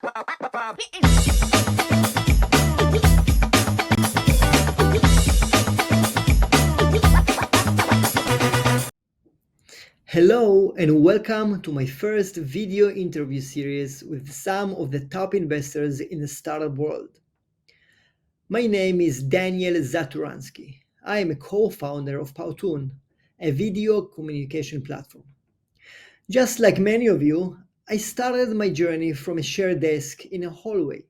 Hello and welcome to my first video interview series with some of the top investors in the startup world. My name is Daniel Zaturansky. I am a co-founder of Powtoon, a video communication platform. Just like many of you, I started my journey from a shared desk in a hallway,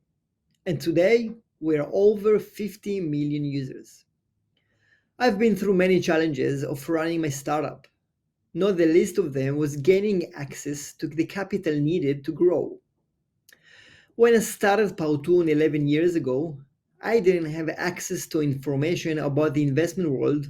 and today we are over 50 million users. I've been through many challenges of running my startup. Not the least of them was gaining access to the capital needed to grow. When I started Powtoon 11 years ago, I didn't have access to information about the investment world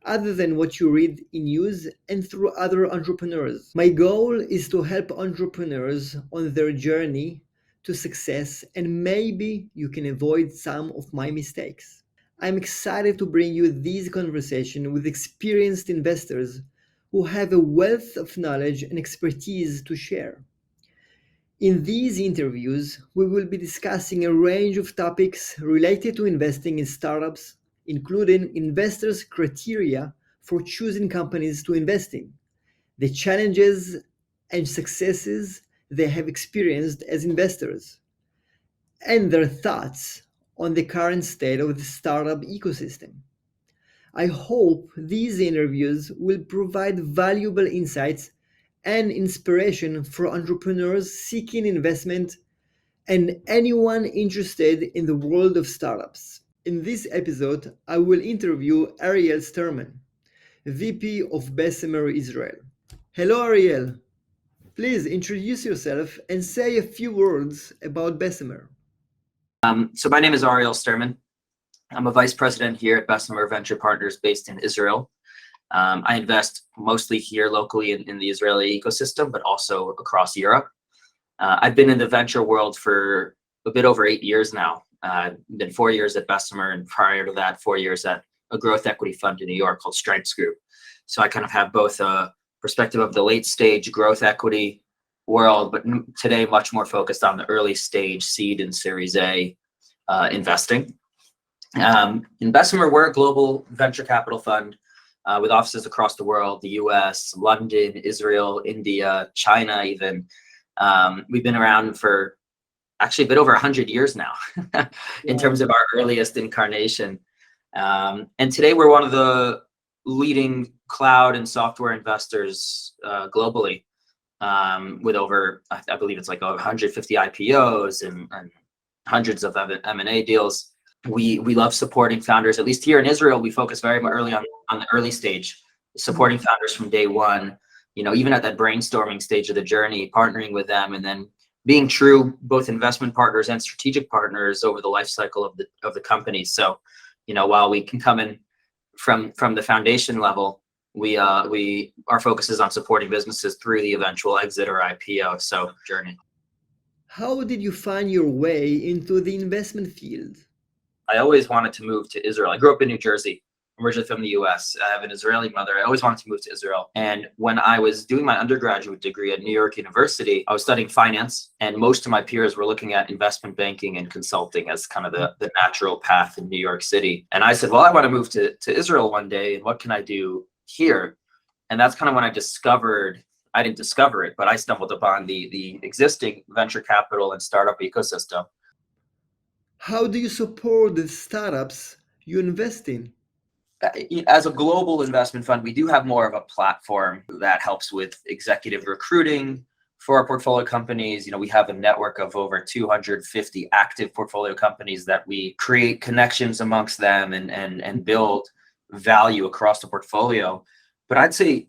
other than what you read in news and through other entrepreneurs. My goal is to help entrepreneurs on their journey to success, and maybe you can avoid some of my mistakes. I'm excited to bring you these conversations with experienced investors who have a wealth of knowledge and expertise to share. In these interviews, we will be discussing a range of topics related to investing in startups, including investors' criteria for choosing companies to invest in, the challenges and successes they have experienced as investors, and their thoughts on the current state of the startup ecosystem. I hope these interviews will provide valuable insights and inspiration for entrepreneurs seeking investment and anyone interested in the world of startups. In this episode, I will interview Ariel Sterman, VP of Bessemer Israel. Hello, Ariel. Please introduce yourself and say a few words about Bessemer. So my name is Ariel Sterman. I'm a vice president here at Bessemer Venture Partners based in Israel. I invest mostly here locally in the Israeli ecosystem, but also across Europe. I've been in the venture world for a bit over 8 years now. I've been 4 years at Bessemer, and prior to that, 4 years at a growth equity fund in New York called Strengths Group. So I kind of have both a perspective of the late stage growth equity world, but today much more focused on the early stage seed and Series A investing. In Bessemer, we're a global venture capital fund with offices across the world, the US, London, Israel, India, China even. We've been around for actually a bit over 100 years now in terms of our earliest incarnation. And today we're one of the leading cloud and software investors globally with over, I believe it's like 150 IPOs and hundreds of M&A deals. We love supporting founders. At least here in Israel, we focus very early on the early stage, supporting founders from day one, even at that brainstorming stage of the journey, partnering with them, and then being true both investment partners and strategic partners over the life cycle of the company. So, while we can come in from the foundation level, our focus is on supporting businesses through the eventual exit or IPO journey. How did you find your way into the investment field? I always wanted to move to Israel. I grew up in New Jersey, originally from the US. I have an Israeli mother. I always wanted to move to Israel. And when I was doing my undergraduate degree at New York University, I was studying finance, and most of my peers were looking at investment banking and consulting as kind of the natural path in New York City. And I said, well, I want to move to Israel one day, and what can I do here? And that's kind of when I didn't discover it, but I stumbled upon the existing venture capital and startup ecosystem. How do you support the startups you invest in? As a global investment fund, we do have more of a platform that helps with executive recruiting for our portfolio companies. We have a network of over 250 active portfolio companies that we create connections amongst them and build value across the portfolio. But I'd say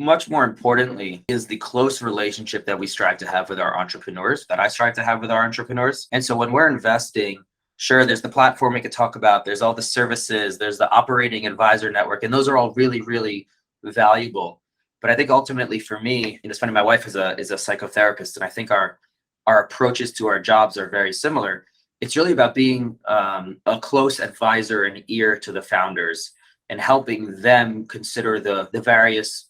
much more importantly is the close relationship that we strive to have with our entrepreneurs, that I strive to have with our entrepreneurs. And so when we're investing, sure, there's the platform we could talk about, there's all the services, there's the operating advisor network, and those are all really, really valuable. But I think ultimately for me, it's funny, my wife is a psychotherapist, and I think our approaches to our jobs are very similar. It's really about being a close advisor and ear to the founders and helping them consider the various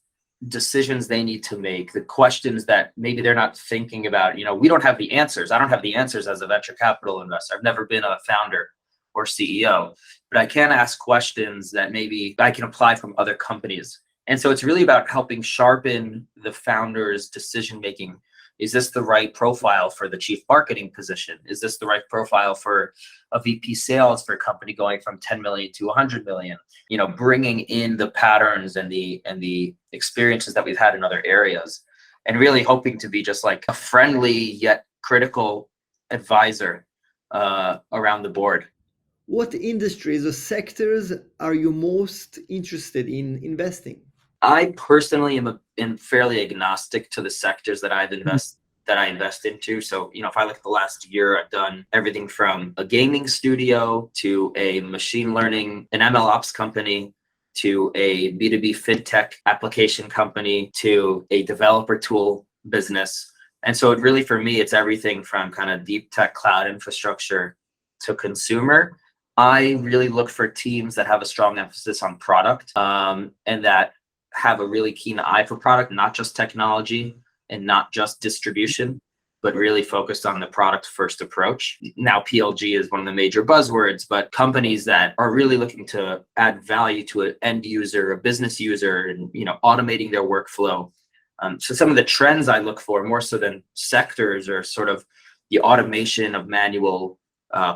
decisions they need to make, the questions that maybe they're not thinking about. We don't have the answers. I don't have the answers as a venture capital investor. I've never been a founder or CEO, but I can ask questions that maybe I can apply from other companies. And so it's really about helping sharpen the founder's decision making. Is this the right profile for the chief marketing position? Is this the right profile for a VP sales for a company going from 10 million to 100 million? Bringing in the patterns and the experiences that we've had in other areas, and really hoping to be just like a friendly yet critical advisor around the board. What industries or sectors are you most interested in investing? I personally am fairly agnostic to the sectors that I invest into. So, if I look at the last year, I've done everything from a gaming studio to a machine learning, an ML ops company, to a B2B fintech application company, to a developer tool business. And so it really, for me, it's everything from kind of deep tech cloud infrastructure to consumer. I really look for teams that have a strong emphasis on product, and that have a really keen eye for product, not just technology and not just distribution, but really focused on the product first approach. Now, PLG is one of the major buzzwords, but companies that are really looking to add value to an end user, a business user, and automating their workflow. So some of the trends I look for, more so than sectors, are sort of the automation of manual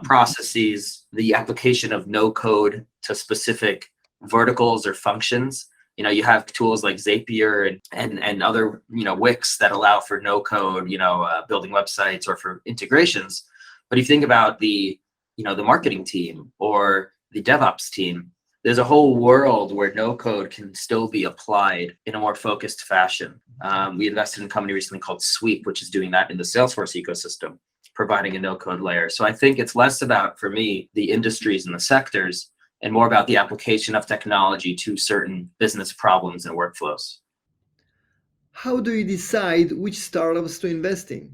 processes, the application of no code to specific verticals or functions. You have tools like Zapier and other, Wix that allow for no code, building websites or for integrations. But if you think about the marketing team or the DevOps team, there's a whole world where no code can still be applied in a more focused fashion. We invested in a company recently called Sweep, which is doing that in the Salesforce ecosystem, providing a no code layer. So I think it's less about, for me, the industries and the sectors, and more about the application of technology to certain business problems and workflows. How do you decide which startups to invest in?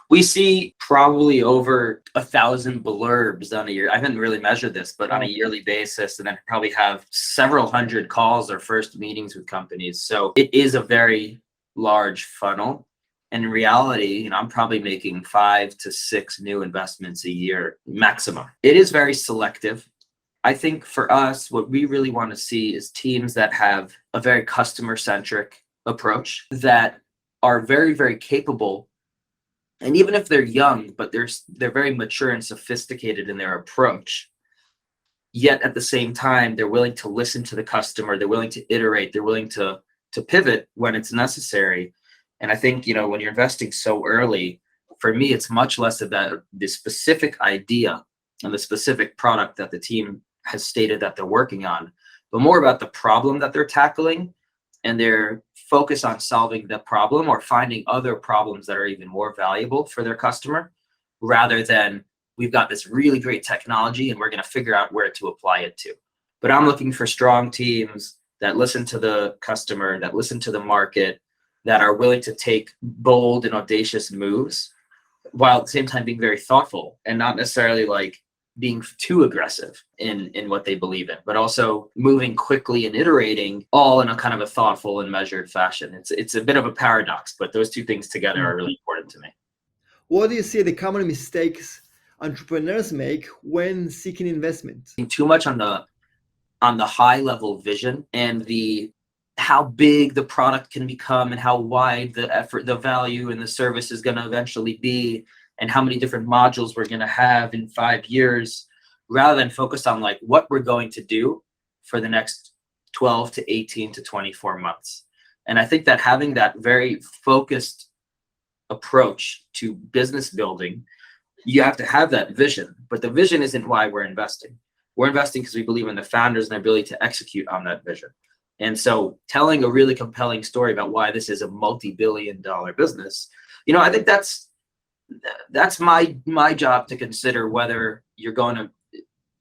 We see probably over 1,000 blurbs on a year. I haven't really measured this, but on a yearly basis, and then probably have several hundred calls or first meetings with companies. So it is a very large funnel. And in reality, I'm probably making 5 to 6 new investments a year maximum. It is very selective. I think for us, what we really want to see is teams that have a very customer-centric approach, that are very, very capable. And even if they're young, but they're very mature and sophisticated in their approach, yet at the same time, they're willing to listen to the customer, they're willing to iterate, they're willing to pivot when it's necessary. And I think, when you're investing so early, for me, it's much less about the specific idea and the specific product that the team has stated that they're working on, but more about the problem that they're tackling and their focus on solving the problem or finding other problems that are even more valuable for their customer, rather than we've got this really great technology and we're going to figure out where to apply it to. But I'm looking for strong teams that listen to the customer, that listen to the market, that are willing to take bold and audacious moves, while at the same time being very thoughtful and not necessarily like being too aggressive in what they believe in, but also moving quickly and iterating, all in a kind of a thoughtful and measured fashion. It's a bit of a paradox, but those two things together are really important to me. What do you see the common mistakes entrepreneurs make when seeking investment? Too much on the high level vision and how big the product can become and how wide the effort, the value, and the service is going to eventually be, and how many different modules we're going to have in 5 years, rather than focus on like what we're going to do for the next 12 to 18 to 24 months. And I think that having that very focused approach to business building, you have to have that vision, but the vision isn't why we're investing. We're investing because we believe in the founders and their ability to execute on that vision. And so telling a really compelling story about why this is a multi-billion-dollar business, I think that's my job to consider whether you're going to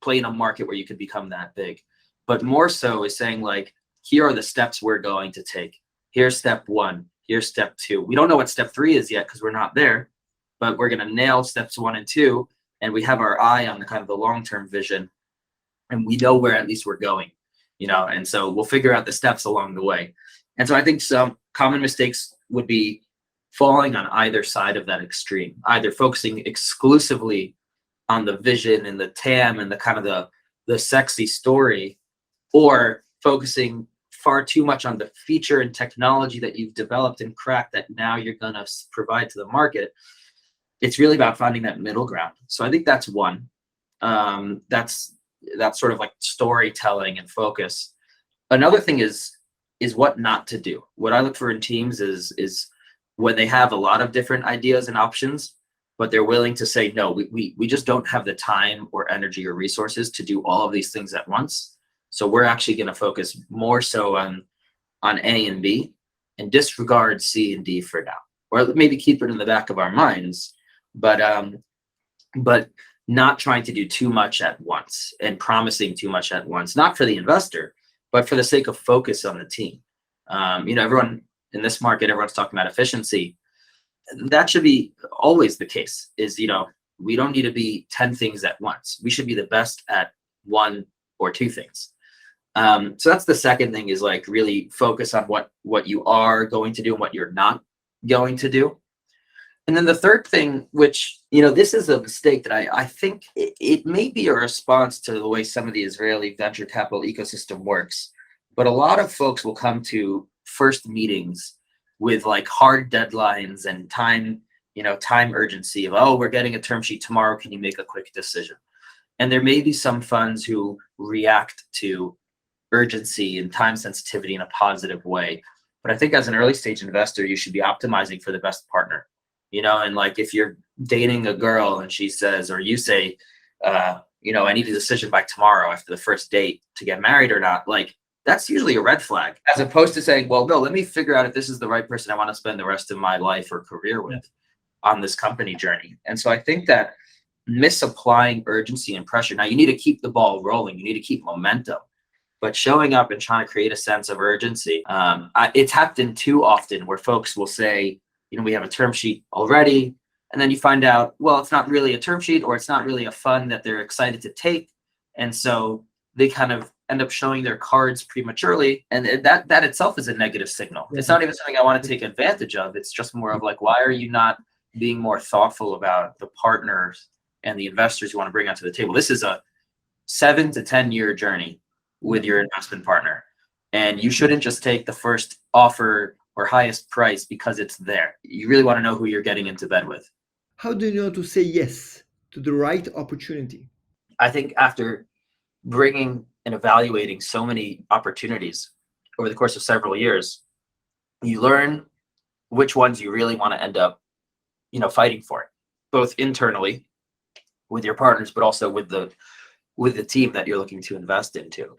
play in a market where you could become that big. But more so is saying like, here are the steps we're going to take. Here's step 1. Here's step 2. We don't know what step 3 is yet because we're not there, but we're going to nail steps 1 and 2. And we have our eye on the kind of the long-term vision, and we know where at least we're going, and so we'll figure out the steps along the way. And so I think some common mistakes would be falling on either side of that extreme, either focusing exclusively on the vision and the TAM and the kind of the sexy story, or focusing far too much on the feature and technology that you've developed and cracked that now you're going to provide to the market. It's really about finding that middle ground. So I think that's one. That's sort of like storytelling and focus. Another thing is what not to do. What I look for in teams is when they have a lot of different ideas and options, but they're willing to say, no, we just don't have the time or energy or resources to do all of these things at once. So we're actually going to focus more so on A and B and disregard C and D for now, or maybe keep it in the back of our minds, but not trying to do too much at once and promising too much at once, not for the investor, but for the sake of focus on the team. Everyone in this market, everyone's talking about efficiency. That should be always the case. We don't need to be 10 things at once. We should be the best at one or two things. So that's the second thing, is like really focus on what you are going to do and what you're not going to do. And then the third thing, which, this is a mistake that I think it may be a response to the way some of the Israeli venture capital ecosystem works, but a lot of folks will come to first meetings with like hard deadlines and time urgency of, oh, we're getting a term sheet tomorrow. Can you make a quick decision? And there may be some funds who react to urgency and time sensitivity in a positive way. But I think as an early stage investor, you should be optimizing for the best partner. And like if you're dating a girl and she says, or you say, I need a decision by tomorrow after the first date to get married or not, like that's usually a red flag, as opposed to saying, well, no, let me figure out if this is the right person I want to spend the rest of my life or career with on this company journey. And so I think that misapplying urgency and pressure, now you need to keep the ball rolling, you need to keep momentum, but showing up and trying to create a sense of urgency. It's happened too often where folks will say, we have a term sheet already. And then you find out, well, it's not really a term sheet, or it's not really a fund that they're excited to take. And so they kind of end up showing their cards prematurely. And that itself is a negative signal. It's not even something I want to take advantage of. It's just more of like, why are you not being more thoughtful about the partners and the investors you want to bring onto the table? This is a 7 to 10 year journey with your investment partner. And you shouldn't just take the first offer or highest price because it's there. You really want to know who you're getting into bed with. How do you know to say yes to the right opportunity? I think after bringing and evaluating so many opportunities over the course of several years, you learn which ones you really want to end up, fighting for, both internally with your partners, but also with the team that you're looking to invest into.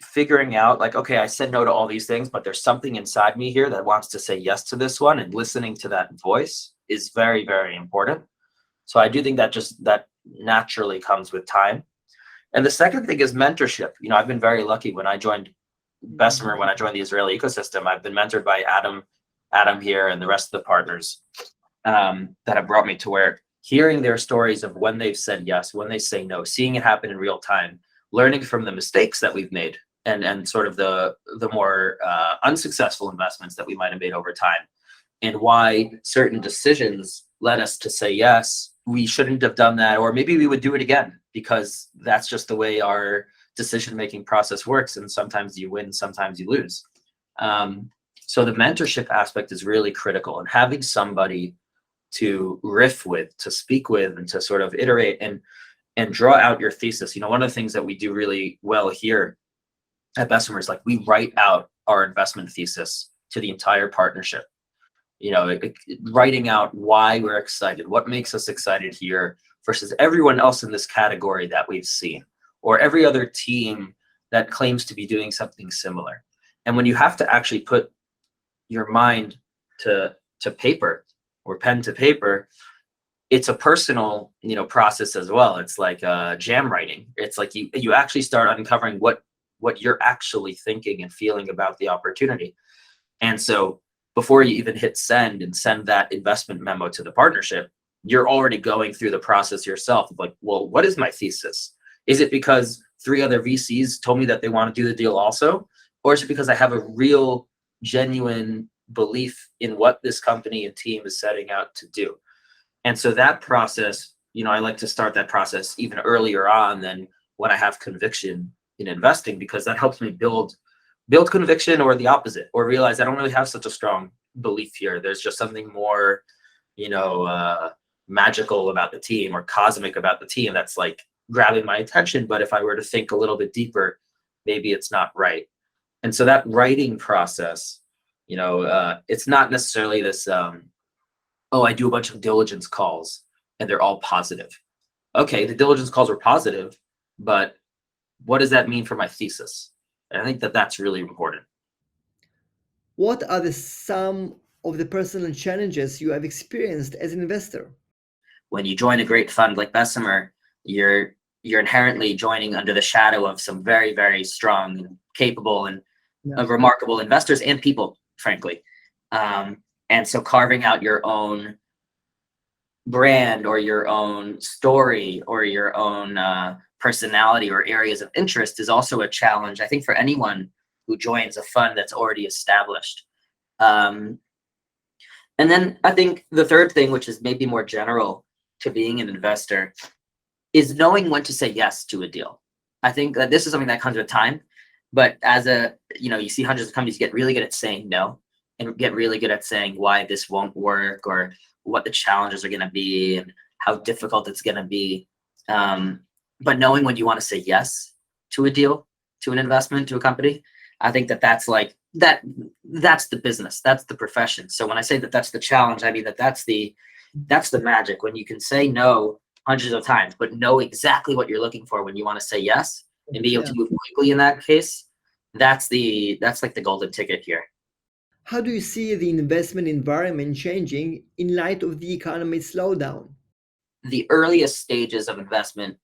Figuring out like, okay, I said no to all these things, but there's something inside me here that wants to say yes to this one, and listening to that voice is very, very important. So I do think that naturally comes with time. And the second thing is mentorship. I've been very lucky when I joined Bessemer, when I joined the Israeli ecosystem, I've been mentored by Adam here and the rest of the partners that have brought me to where hearing their stories of when they've said yes, when they say no, seeing it happen in real time, learning from the mistakes that we've made and sort of the more unsuccessful investments that we might have made over time, and why certain decisions led us to say yes, we shouldn't have done that, or maybe we would do it again, because that's just the way our decision-making process works. And sometimes you win, sometimes you lose. So the mentorship aspect is really critical, and having somebody to riff with, to speak with, and to sort of iterate and draw out your thesis. One of the things that we do really well here at Bessemer is like we write out our investment thesis to the entire partnership. Writing out why we're excited, what makes us excited here versus everyone else in this category that we've seen, or every other team that claims to be doing something similar. And when you have to actually put your mind to paper, or pen to paper, it's a personal, process as well. It's like jam writing. It's like you actually start uncovering what you're actually thinking and feeling about the opportunity. And so before you even hit send and send that investment memo to the partnership, you're already going through the process yourself of like, well, what is my thesis? Is it because 3 other VCs told me that they want to do the deal also? Or is it because I have a real genuine belief in what this company and team is setting out to do. And so that process, I like to start that process even earlier on than when I have conviction in investing, because that helps me build conviction, or the opposite, or realize I don't really have such a strong belief here. There's just something more, magical about the team, or cosmic about the team, that's like grabbing my attention. But if I were to think a little bit deeper, maybe it's not right. And so that writing process, it's not necessarily this, oh, I do a bunch of diligence calls and they're all positive. Okay, the diligence calls are positive, but what does that mean for my thesis? And I think that that's really important. What are some of the personal challenges you have experienced as an investor? When you join a great fund like Bessemer, you're inherently joining under the shadow of some very, very strong and capable and remarkable investors and people, frankly. And so carving out your own brand, or your own story, or your own personality, or areas of interest, is also a challenge, I think, for anyone who joins a fund that's already established. And then I think the third thing, which is maybe more general to being an investor, is knowing when to say yes to a deal. I think that this is something that comes with time, but you see hundreds of companies get really good at saying no, and get really good at saying why this won't work, or what the challenges are going to be, and how difficult it's going to be. But knowing when you want to say yes to a deal, to an investment, to a company, I think that's like that's the business, that's the profession. So when I say that that's the challenge, I mean that's the magic, when you can say no hundreds of times, but know exactly what you're looking for when you want to say yes, and be able to move quickly in that case. That's like the golden ticket here. How do you see the investment environment changing in light of the economic slowdown? The earliest stages of investment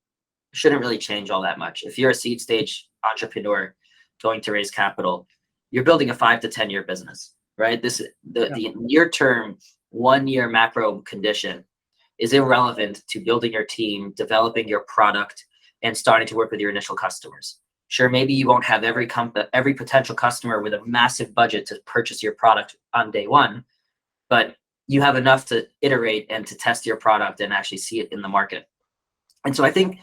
shouldn't really change all that much. If you're a seed stage entrepreneur going to raise capital, you're building a 5 to 10 year business, right? The near term 1 year macro condition is irrelevant to building your team, developing your product, and starting to work with your initial customers. Sure, maybe you won't have every potential customer with a massive budget to purchase your product on day one, but you have enough to iterate and to test your product and actually see it in the market. And so I think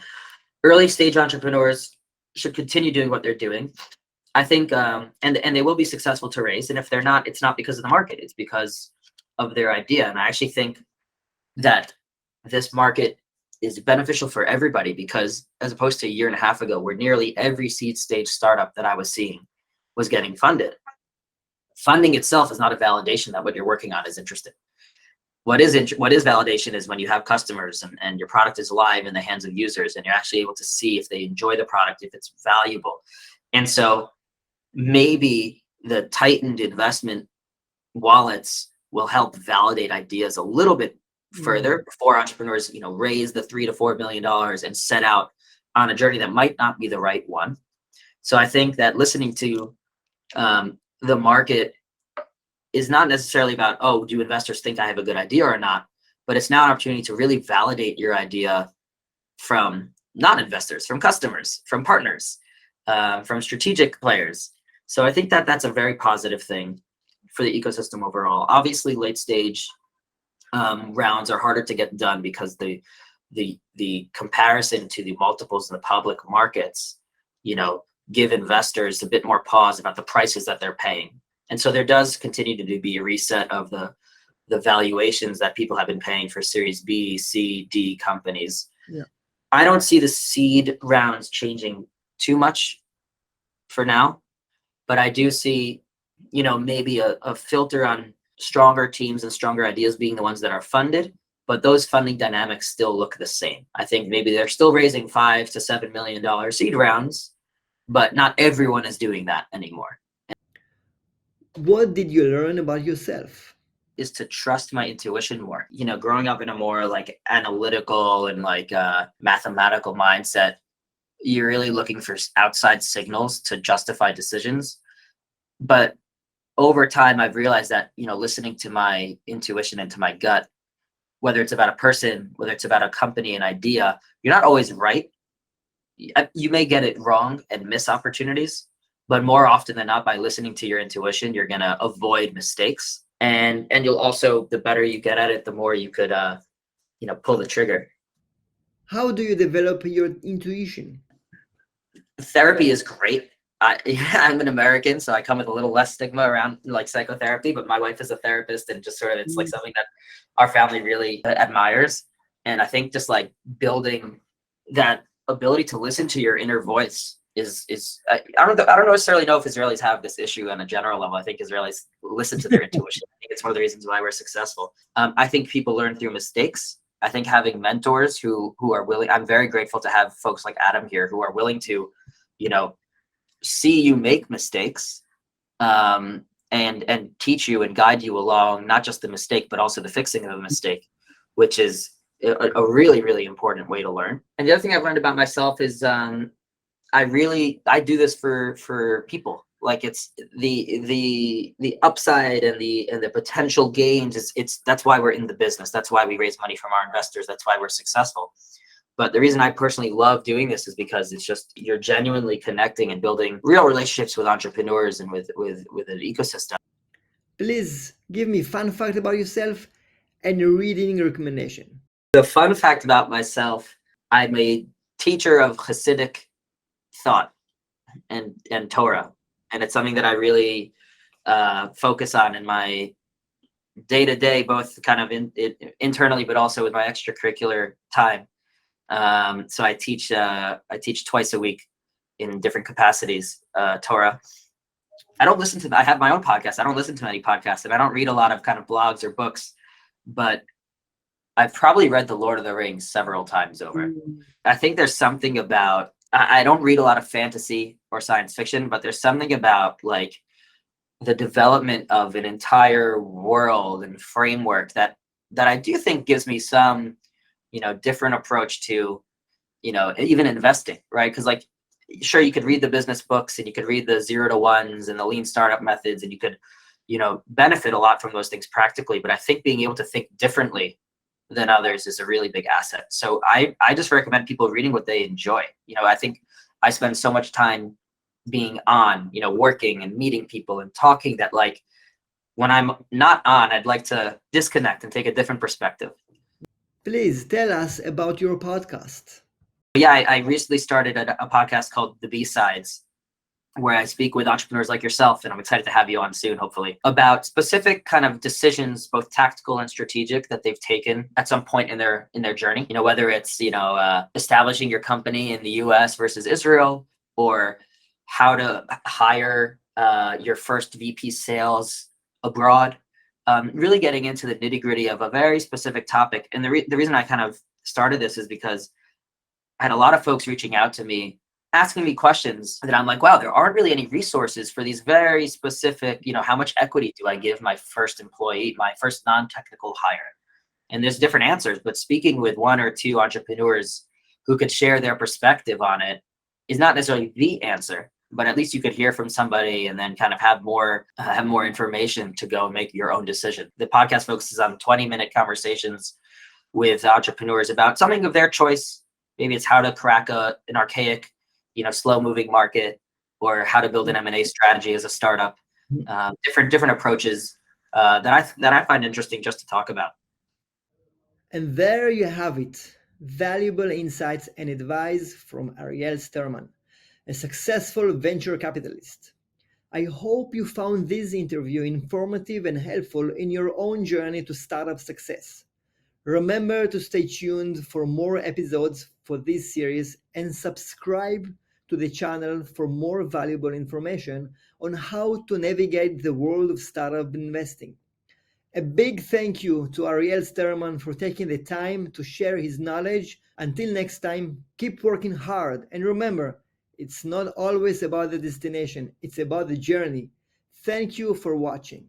early stage entrepreneurs should continue doing what they're doing. I think, and they will be successful to raise. And if they're not, it's not because of the market, it's because of their idea. And I actually think that this market is beneficial for everybody, because as opposed to a year and a half ago, where nearly every seed stage startup that I was seeing was getting funded, funding itself is not a validation that what you're working on is interesting. What is validation is when you have customers, and your product is live in the hands of users, and you're actually able to see if they enjoy the product, if it's valuable. And so maybe the tightened investment wallets will help validate ideas a little bit further before entrepreneurs, raise the $3 to $4 million and set out on a journey that might not be the right one. So I think that listening to the market is not necessarily about, oh, do investors think I have a good idea or not? But it's now an opportunity to really validate your idea from non-investors, from customers, from partners, from strategic players. So I think that that's a very positive thing for the ecosystem overall. Obviously, late stage rounds are harder to get done, because the comparison to the multiples in the public markets, give investors a bit more pause about the prices that they're paying. And so there does continue to be a reset of the valuations that people have been paying for Series B, C, D companies. Yeah. I don't see the seed rounds changing too much for now, but I do see, maybe a filter on stronger teams and stronger ideas being the ones that are funded, but those funding dynamics still look the same. I think maybe they're still raising $5 to $7 million seed rounds, but not everyone is doing that anymore. What did you learn about yourself? Is to trust my intuition more. Growing up in a more like analytical and like mathematical mindset, you're really looking for outside signals to justify decisions. But over time, I've realized that, listening to my intuition and to my gut, whether it's about a person, whether it's about a company, an idea, you're not always right. You may get it wrong and miss opportunities, But more often than not, by listening to your intuition, you're going to avoid mistakes. And you'll also, the better you get at it, the more you could, pull the trigger. How do you develop your intuition? Therapy is great. I'm an American, so I come with a little less stigma around like psychotherapy, but my wife is a therapist, and just sort of it's like something that our family really admires. And I think just like building that ability to listen to your inner voice I don't necessarily know if Israelis have this issue on a general level. I think Israelis listen to their intuition. I think it's one of the reasons why we're successful. I think people learn through mistakes. I think having mentors who are willing. I'm very grateful to have folks like Adam here who are willing to, see you make mistakes, and teach you and guide you along not just the mistake but also the fixing of a mistake, which is a really, really important way to learn. And the other thing I've learned about myself is I do this for people. Like it's the upside and the potential gains. That's why we're in the business. That's why we raise money from our investors. That's why we're successful. But the reason I personally love doing this is because it's just you're genuinely connecting and building real relationships with entrepreneurs and with an ecosystem. Please give me a fun fact about yourself and a reading recommendation. The fun fact about myself, I'm a teacher of Hasidic thought and Torah, and it's something that I really focus on in my day-to-day, both kind of internally but also with my extracurricular time. So I teach twice a week in different capacities, Torah. I have my own podcast. I don't listen to many podcasts, and I don't read a lot of kind of blogs or books, but I've probably read The Lord of the Rings several times over. I think there's something about, I don't read a lot of fantasy or science fiction, but there's something about like the development of an entire world and framework that I do think gives me some, different approach to, even investing, right? Because like, sure, you could read the business books and you could read the 0 to 1s and the lean startup methods, and you could, benefit a lot from those things practically. But I think being able to think differently than others is a really big asset. So I just recommend people reading what they enjoy. I think I spend so much time being on, working and meeting people and talking that like when I'm not on, I'd like to disconnect and take a different perspective. Please tell us about your podcast. Yeah, I recently started a podcast called the BSides, where I speak with entrepreneurs like yourself, and I'm excited to have you on soon, hopefully, about specific kind of decisions, both tactical and strategic, that they've taken at some point in their journey. Whether it's establishing your company in the U.S. versus Israel, or how to hire your first VP sales abroad. Really getting into the nitty gritty of a very specific topic. And the reason I kind of started this is because I had a lot of folks reaching out to me, asking me questions that I'm like, wow, there aren't really any resources for these very specific, how much equity do I give my first employee, my first non-technical hire? And there's different answers, but speaking with one or two entrepreneurs who could share their perspective on it is not necessarily the answer, but at least you could hear from somebody and then kind of have more information to go and make your own decision. The podcast focuses on 20-minute conversations with entrepreneurs about something of their choice. Maybe it's how to crack an archaic, slow-moving market, or how to build an M&A strategy as a startup. Different approaches that I find interesting just to talk about. And there you have it. Valuable insights and advice from Ariel Sterman, a successful venture capitalist. I hope you found this interview informative and helpful in your own journey to startup success. Remember to stay tuned for more episodes for this series and subscribe to the channel for more valuable information on how to navigate the world of startup investing. A big thank you to Ariel Sterman for taking the time to share his knowledge. Until next time, keep working hard, and remember, it's not always about the destination, it's about the journey. Thank you for watching.